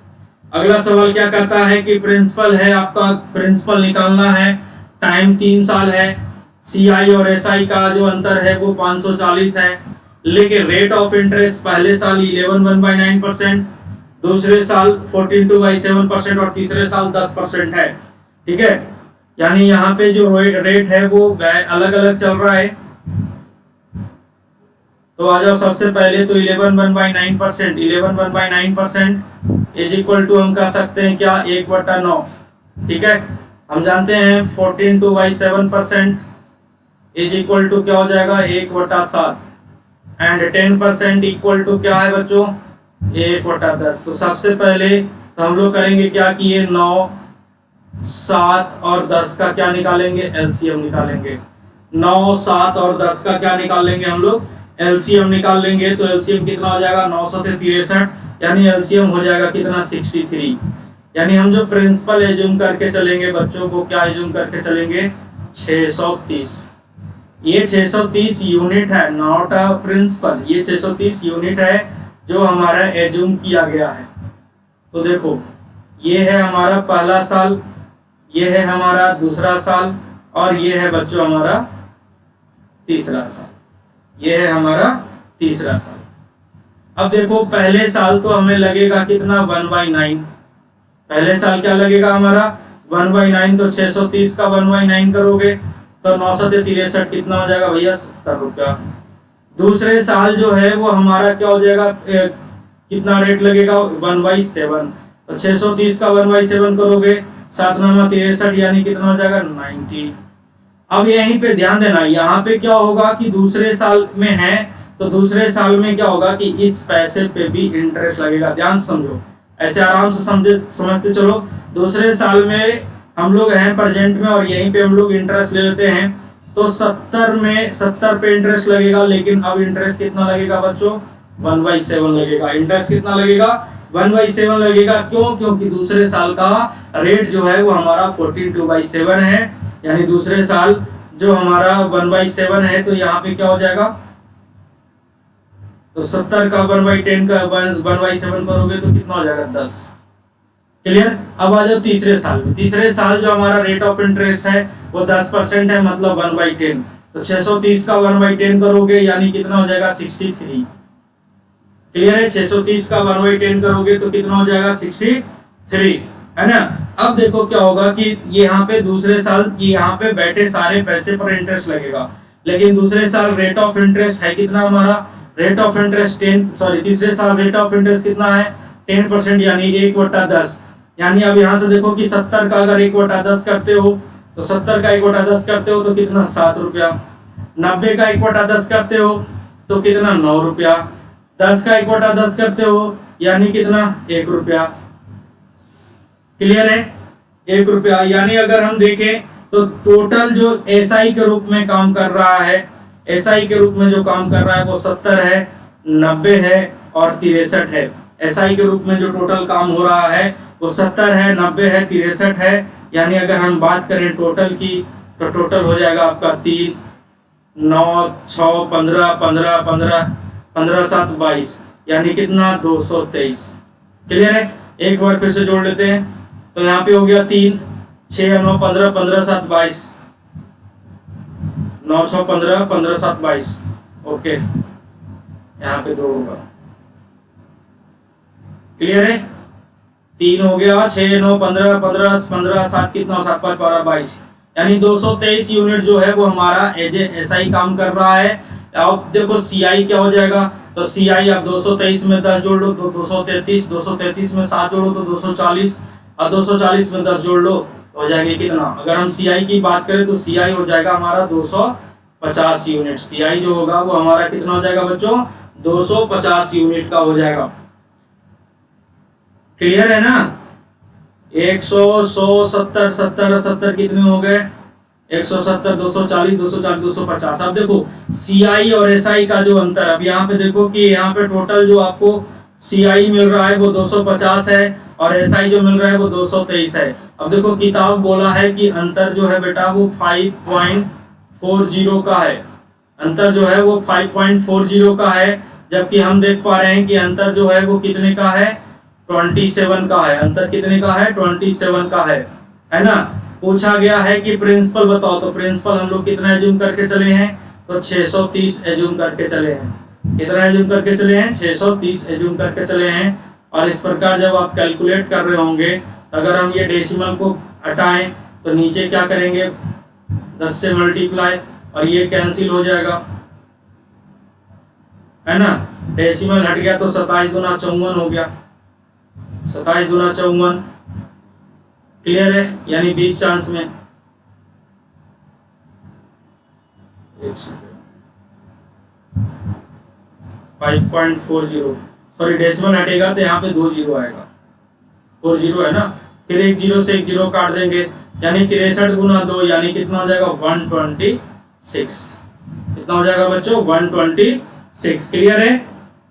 अगला सवाल क्या कहता है कि प्रिंसिपल है आपका, प्रिंसिपल निकालना है, टाइम 3 साल है, CI और SI का जो अंतर है वो 540 है, लेकिन रेट ऑफ इंटरेस्ट पहले साल 11 दूसरे साल 14/7% और तीसरे साल 10% है। ठीक है। यानी यहाँ पे जो रेट है वो अलग अलग चल रहा है। तो आ जाओ सबसे पहले तो 11/9%, 11/9% इज इक्वल टू हम कह सकते हैं क्या 1/9। ठीक है। हम जानते हैं 14/7% इज इक्वल टू क्या हो जाएगा 1/7 एंड 10% इक्वल टू क्या है बच्चों 1/10। तो सबसे पहले तो हम लोग करेंगे क्या कि ये 9, 7 और 10 का क्या निकालेंगे LCM निकालेंगे। 9, 7 और 10 का क्या निकाल लेंगे हम लोग LCM निकाल लेंगे। तो LCM कितना हो जाएगा 900 से 63 यानी LCM हो जाएगा कितना 63। यानी हम जो प्रिंसिपल एज्यूम करके चलेंगे बच्चों को क्या एज्यूम करके चलेंगे 630। ये 630 यूनिट है, नॉट अ प्रिंसिपल। ये 630 यूनिट है जो हमारा एज्यूम किया गया है। तो देखो ये है हमारा पहला साल, ये है हमारा दूसरा साल और ये है बच्चों हमारा तीसरा साल। ये है हमारा तीसरा साल। अब देखो पहले साल तो हमें लगेगा कितना 1/9। पहले साल क्या लगेगा हमारा 1/9। तो 630 का 1/9 करोगे तो 900 से 63 कितना हो जाएगा भैया 70 रुपया। दूसरे साल जो है वो हमारा क्या हो जाएगा कितना रेट लगेगा 1/7। तो 630 का 1/7 करोगे 7 9 63 यानी कितना हो जाएगा 90। अब यहीं पे ध्यान देना, यहाँ पे क्या होगा कि दूसरे साल में है तो दूसरे साल में क्या होगा कि इस पैसे पे भी इंटरेस्ट लगेगा। ध्यान समझो, ऐसे आराम से समझते चलो। दूसरे साल में हम लोग हैं प्रेजेंट में और यहीं पे हम लोग इंटरेस्ट ले लेते हैं, तो 70 पे इंटरेस्ट लगेगा, लेकिन अब इंटरेस्ट कितना लगेगा बच्चों? 1/7 लगेगा। इंटरेस्ट कितना लगेगा? 1/7 लगेगा। क्यों? क्योंकि दूसरे साल का रेट जो है वो हमारा 42/7 है, यानी दूसरे साल जो हमारा 1/7 है, तो यहाँ पे क्या हो जाएगा? तो 70 का 1/10 का 1/7 करोगे तो कितना हो जाएगा? 10। क्लियर? अब आ जाओ तीसरे साल में। तीसरे साल जो हमारा रेट ऑफ इंटरेस्ट है वो 10% है, मतलब 1/10। तो 630 का 1/10 करोगे यानी कितना हो जाएगा? 63। क्लियर है? 630 का 1/10 करोगे तो कितना हो जाएगा? 63, है ना। अब देखो क्या होगा कि यहाँ पे दूसरे साल यहाँ पे बैठे सारे पैसे पर इंटरेस्ट लगेगा, लेकिन दूसरे साल रेट ऑफ इंटरेस्ट है कितना हमारा? रेट ऑफ इंटरेस्ट तीसरे साल रेट ऑफ इंटरेस्ट कितना है? 10%, यानी 1/10। यानी अब यहाँ से देखो कि 70 का अगर 1/10 करते हो तो 70 का 1/10 करते हो तो कितना? 7 रुपया। 90 का 1/10 करते हो तो कितना? 9 रुपया। 10 का 1/10 करते हो यानी कितना? 1 रुपया। क्लियर है? 1 रुपया। यानी अगर हम देखें तो टोटल जो एसआई के रूप में काम कर रहा है, एसआई के रूप में जो काम कर रहा है वो 70 है, 90 है और 63 है। एसआई के रूप में जो टोटल काम हो रहा है वो 70 है, 90 है, 63 है। यानी अगर हम बात करें टोटल की तो टोटल हो जाएगा आपका 3, 9, 6, 15, 15, 15, 15, 7, 22, यानी कितना? 223। क्लियर है? एक बार फिर से जोड़ लेते हैं। तो यहाँ पे हो गया 3, 6, 9, 15, 15, 7, 22, 9, 6, 15, 15, 7, 22। ओके, यहाँ पे 2 होगा। क्लियर है? 3 हो गया, 6, 9, 15, 15, 15, 7 कितना? 7, 5, 12, 22, यानी 223 यूनिट जो है वो हमारा एसआई काम कर रहा है। अब देखो सीआई क्या हो जाएगा? तो सीआई अब 223 में 10 जोड़ लो तो 233, 233 में 7 जोड़ो तो 240, और 240 में 10 जोड़ लो तो हो जाएंगे कितना? अगर हम सीआई की बात करें तो सीआई हो जाएगा हमारा 250 यूनिट। सीआई जो होगा वो हमारा कितना हो जाएगा बच्चों? 250 यूनिट का हो जाएगा। क्लियर है ना? 100, 100, 70, 70, 70 कितने हो गए? 170, 240, 240, 250। अब देखो सीआई और एसआई का जो अंतर, अब यहाँ पे देखो कि यहाँ पे टोटल जो आपको सीआई मिल रहा है वो 250 है और एसआई जो मिल रहा है वो 223 है। अब देखो किताब बोला है कि अंतर जो है बेटा वो 5.40 का है। अंतर जो है वो 5.40 का है, जबकि हम देख पा रहे हैं कि अंतर जो है वो कितने का है? 27 का है। अंतर कितने का है? 27 का है ना। पूछा गया है कि प्रिंसिपल बताओ, तो प्रिंसिपल हम लोग कितना एज्यूम करके चले हैं? तो 630 एज्यूम करके चले हैं। कितना एज्यूम करके चले हैं? 630 एज्यूम करके चले हैं। और इस प्रकार जब आप कैलकुलेट कर रहे होंगे, अगर हम ये डेसिमल को हटाएं तो नीचे क्या करेंगे? 10 से मल्टीप्लाई और ये कैंसिल हो जाएगा, है ना। डेसिमल हट गया तो 27 गुना 54 हो गया। 27 गुना 54, क्लियर है? यानी 20 चांस में। 5.40, सॉरी डेसिमल हटेगा तो यहाँ पे 2 जीरो आएगा, 4 जीरो है ना। फिर 1 जीरो से 1 जीरो काट देंगे, यानी 63 गुना 2 यानी कितना हो जाएगा? 126। कितना हो जाएगा बच्चों? 126। क्लियर है?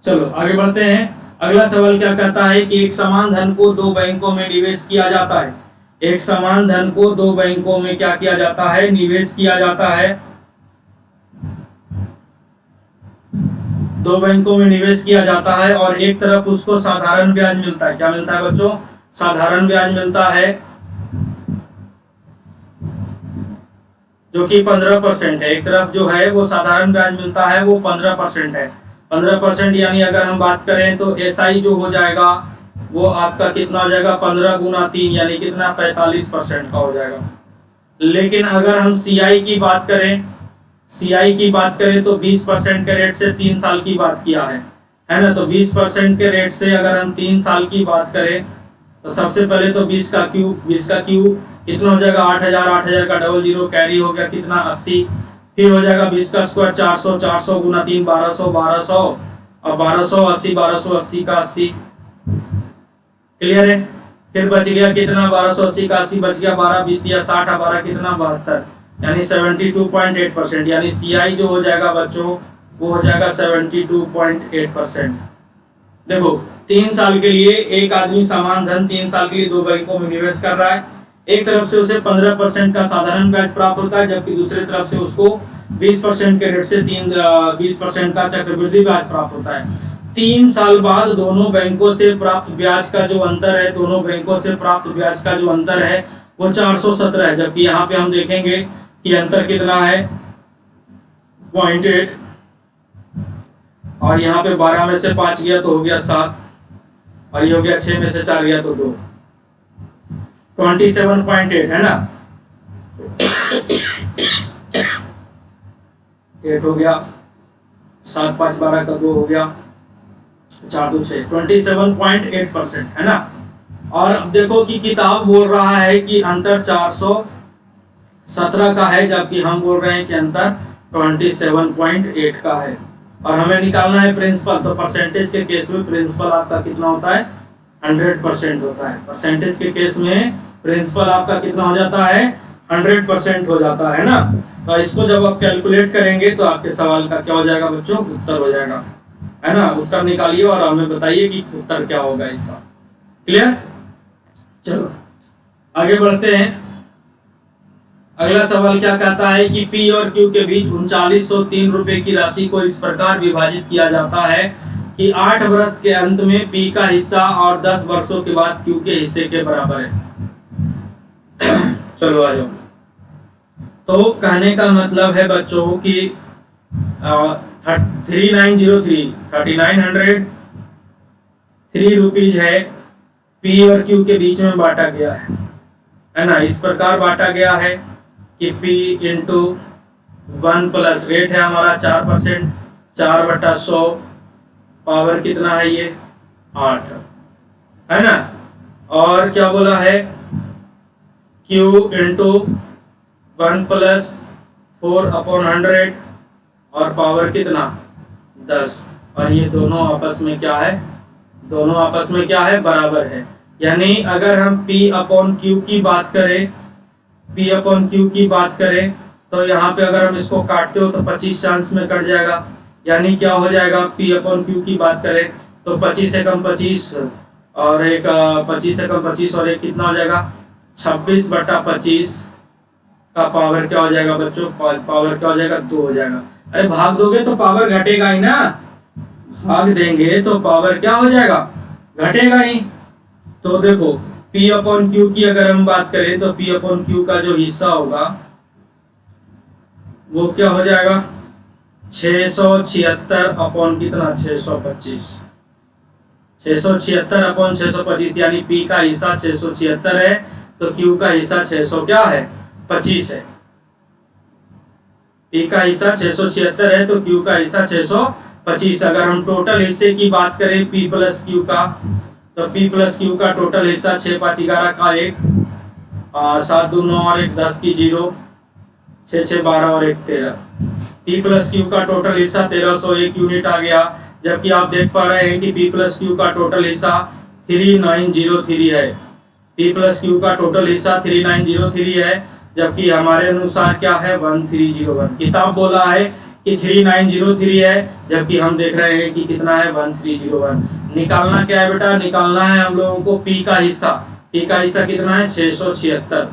चलो आगे बढ़ते हैं। अगला सवाल क्या कहता है कि एक समान धन को 2 बैंकों में निवेश किया जाता है। एक समान धन को 2 बैंकों में क्या किया जाता है? निवेश किया जाता है। 2 बैंकों में निवेश किया जाता है और एक तरफ उसको साधारण ब्याज मिलता है। क्या मिलता है बच्चों? साधारण ब्याज मिलता है, जो कि 15% है। एक तरफ जो है वो साधारण ब्याज मिलता है वो 15% है। 15% यानी अगर हम बात करें तो एसआई जो हो जाएगा वो आपका कितना हो जाएगा? 15 गुना 3 यानी कितना? 45% का हो जाएगा। लेकिन अगर हम सीआई की बात करें, सीआई की बात करें तो 20% के रेट से 3 साल की बात किया है ना। तो 20% के रेट से अगर हम 3 साल की बात करें तो सबसे पहले तो 20 का क्यूब कितना हो जाएगा? 8000, 8000 का डबल जीरो कैरी हो गया कितना? 80। फिर हो जाएगा 20 का स्क्वायर 400, 400 गुना 3 1200, 1200 और 1280, 1280 का 80, क्लियर है। फिर बच गया कितना 1280 का 80 बच गया 12 20 दिया 60 12 कितना 72 यानी 72.8%, यानी CI जो हो जाएगा बच्चों वो हो जाएगा 72.8%। देखो 3 साल के लिए एक आदमी समान धन 3 साल के लिए 2 बैंकों में निवेश कर रहा है। एक तरफ से उसे 15% का साधारण ब्याज प्राप्त होता है, जबकि दूसरी तरफ से उसको 20% के रेट से 20% का चक्रवृद्धि ब्याज प्राप्त होता है। 3 साल बाद दोनों बैंकों से प्राप्त ब्याज का जो अंतर है, दोनों बैंकों से प्राप्त ब्याज का जो अंतर है वो 417 है, जबकि यहाँ पे हम देखेंगे कि अंतर कितना है 0.8 और यहाँ पे 12 में से 5 गया तो हो गया 7 और ये हो गया 6 में से 4 गया तो 2, 27.8 है ना। 8 हो गया 7 5 12 का 2 हो गया 4 2 6 27.8% है ना। और अब देखो कि किताब बोल रहा है कि अंतर 417 का है, जबकि हम बोल रहे हैं कि अंतर 27.8 का है और हमें निकालना है प्रिंसिपल। तो परसेंटेज के केस में प्रिंसिपल आपका कितना होता है 100% होता है। परसेंटेज के केस में प्रिंसिपल आपका कितना हो जाता है 100% हो जाता है ना। तो इसको जब आप कैलकुलेट करेंगे तो आपके सवाल का क्या हो जाएगा बच्चों उत्तर हो जाएगा, है ना। उत्तर निकालिए और हमें बताइए कि उत्तर क्या होगा इसका। क्लियर। चलो आगे बढ़ते हैं। अगला सवाल क्या कहता है कि P और Q के बीच 3903 रुपए की राशि को इस प्रकार विभाजित किया जाता है कि 8 वर्ष के अंत में P का हिस्सा और 10 वर्षों के बाद Q के हिस्से के बराबर है। चलो आ जाओ। तो कहने का मतलब है बच्चों कि 3903 रुपीज है P और Q के बीच में बांटा गया है ना। इस प्रकार बांटा गया है कि P इंटू 1 प्लस रेट है हमारा 4%, 4/100 पावर कितना है ये 8 है ना। और क्या बोला है Q इंटू 1 प्लस 4/100 और पावर कितना 10, और ये दोनों आपस में क्या है, दोनों आपस में क्या है बराबर है। यानी अगर हम P/Q की बात करें, P/Q की बात करें तो यहाँ पे अगर हम इसको काटते हो तो 25 चांस में कट जाएगा। यानी क्या हो जाएगा P/Q की बात करें तो 25 से कम 25 और एक 25 से कम 25 और एक कितना हो जाएगा 26/25 का पावर क्या हो जाएगा बच्चों, पावर क्या हो जाएगा 2 हो जाएगा। अरे भाग दोगे तो पावर घटेगा ही ना, भाग देंगे तो पावर क्या हो जाएगा घटेगा ही। तो देखो P/Q की अगर हम बात करें तो P/Q का जो हिस्सा होगा वो क्या हो जाएगा 676 अपॉन कितना 625, 676/625 यानी P का हिस्सा 676 है तो Q का हिस्सा 600 क्या है 25 है। P का हिस्सा 676 है तो Q का हिस्सा 625। अगर हम टोटल हिस्से की बात करें P प्लस Q का तो P प्लस Q का टोटल हिस्सा 6 5 11 का 1, 7 2 9 और 1 10 की 0, 6 6 12 और 1 13। P प्लस Q का टोटल हिस्सा 1301 यूनिट आ गया, जबकि आप देख पा रहे हैं कि P प्लस Q का टोटल हिस्सा 3903 है। P प्लस Q का टोटल हिस्सा 3903 है, जबकि हमारे अनुसार क्या है 1301। किताब बोला है कि 3903 है, जबकि हम देख रहे हैं कि कितना है 1301। निकालना क्या है बेटा, निकालना है हम लोगों को P का हिस्सा। P का हिस्सा कितना है 676।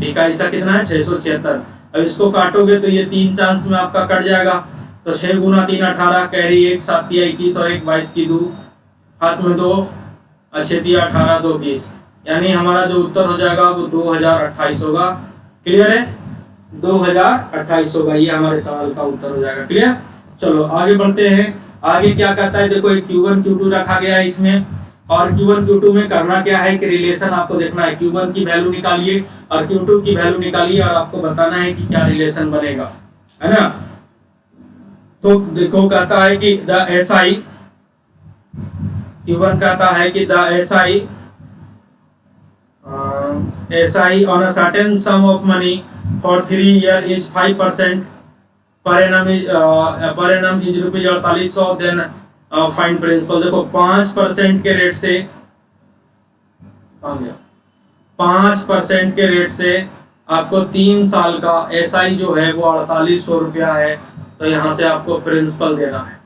P का हिस्सा कितना है 676। अब इसको काटोगे तो ये 3 चांस में आपका कट जाएगा। तो 6 गुना 3 18, कैरी 1 7 21 और 1 22 की 2, हाथ में 2 अच्छे 18 2 20, यानी हमारा जो उत्तर हो जाएगा वो 2028 होगा। क्लियर है 2028 होगा, ये हमारे सवाल का उत्तर हो जाएगा। क्लियर। चलो आगे बढ़ते हैं। आगे क्या कहता है, देखो एक Q1 Q2 रखा गया है इसमें, और Q1 Q2 में करना क्या है कि रिलेशन आपको देखना है। Q1 की वैल्यू निकालिए और Q2 की वैल्यू निकालिए और आपको बताना है कि क्या रिलेशन बनेगा, है ना। तो देखो कहता है कि द SI, Q1 कहता है कि the SI on a certain sum of money for 3 years is 5%, per annum is rupees 4800, then find principal. देखो 5% के रेट से 5% के रेट से आपको 3 साल का SI जो है वो 4800 रुपया है, तो यहाँ से आपको प्रिंसिपल देना है।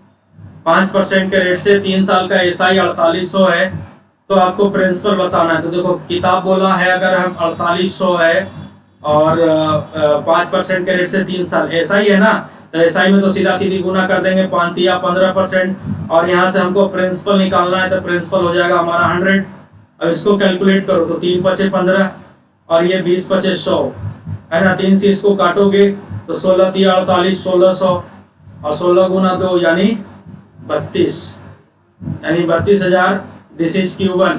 5% के रेट से 3 साल का SI 4800 है, तो आपको प्रिंसिपल बताना है। तो देखो किताब बोला है अगर हम 4800 है और 5% के रेट से 3 साल SI है ना, तो SI में तो सीधा सीधी गुना कर देंगे 5 या 15%, और यहाँ से हमको प्रिंसिपल निकालना है, तो प्रिंसिपल हो जाएगा हमारा 100। अब इसको कैलकुलेट करो तो 3 पचे 15 और ये 20 पचे 100 है ना, 3 से इसको काटोगे तो 16 3 48 1600 और 16 गुना 2 यानी 32, यानी 32,000। This is Q1,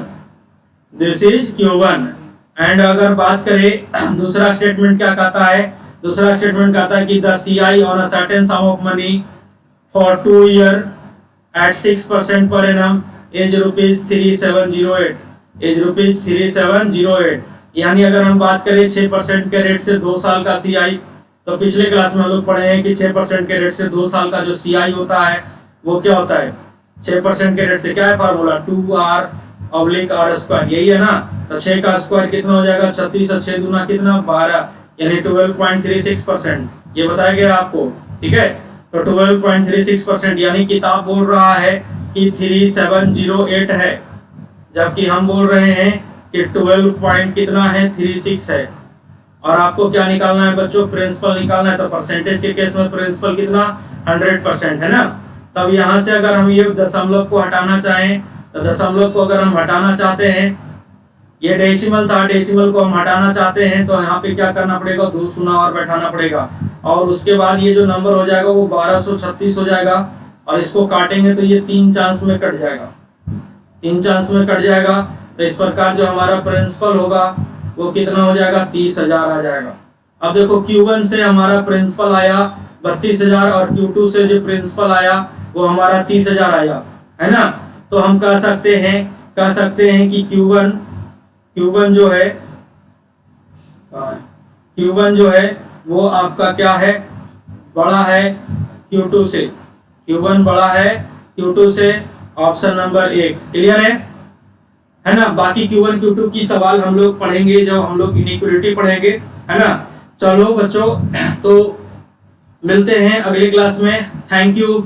this is Q1। And अगर बात करें दूसरा स्टेटमेंट क्या कहता है, दूसरा स्टेटमेंट कहता है कि the CI on a certain sum of money for 2 year at 6% per annum is ₹3708, is ₹3708। यानी अगर हम बात करें 6% के रेट से 2 साल का CI, तो पिछले क्लास में हम लोग पढ़े हैं कि 6% के रेट से 2 साल का जो CI होता है वो क्या होता है, 6% के रेट से क्या है फार्मूला 2R/R², यही है ना। तो 6 का स्क्वायर कितना हो जाएगा 36 और 6 दूना कितना 12, यानी 12.36%, ये बताया गया आपको, ठीक है। तो 12.36%, यानी किताब बोल रहा है कि 3708 है, जबकि हम बोल रहे हैं कि 12 पॉइंट कितना है 36 है। और आपको क्या निकालना है बच्चों, प्रिंसिपल निकालना है। तो परसेंटेज के केस में प्रिंसिपल कितना 100% है ना। तब यहाँ से अगर हम ये दशमलव को हटाना चाहें, तो दशमलव को अगर हम हटाना चाहते हैं, ये डेसिमल था, डेसिमल को हम हटाना चाहते हैं, तो यहाँ पे क्या करना पड़ेगा 2 शून्य और बैठाना पड़ेगा, और उसके बाद ये जो नंबर हो जाएगा वो 1236 हो जाएगा, और इसको काटेंगे तो ये 3 चांस में कट जाएगा, 3 चांस में कट जाएगा। तो इस प्रकार जो हमारा प्रिंसिपल होगा वो कितना हो जाएगा 30,000 आ जाएगा। अब देखो Q1 से हमारा प्रिंसिपल आया 32,000 और Q2 से जो प्रिंसिपल आया वो हमारा 30,000 आया, है ना। तो हम कह सकते हैं कि Q1 जो है वो आपका क्या है, बड़ा है Q2 से, Q1 बड़ा है Q2 से, ऑप्शन नंबर 1 क्लियर है ना। बाकी Q1 Q2 की सवाल हम लोग पढ़ेंगे जब हम लोग इनइक्वालिटी पढ़ेंगे, है ना। चलो बच्चों, तो मिलते हैं अगली क्लास में। Thank you.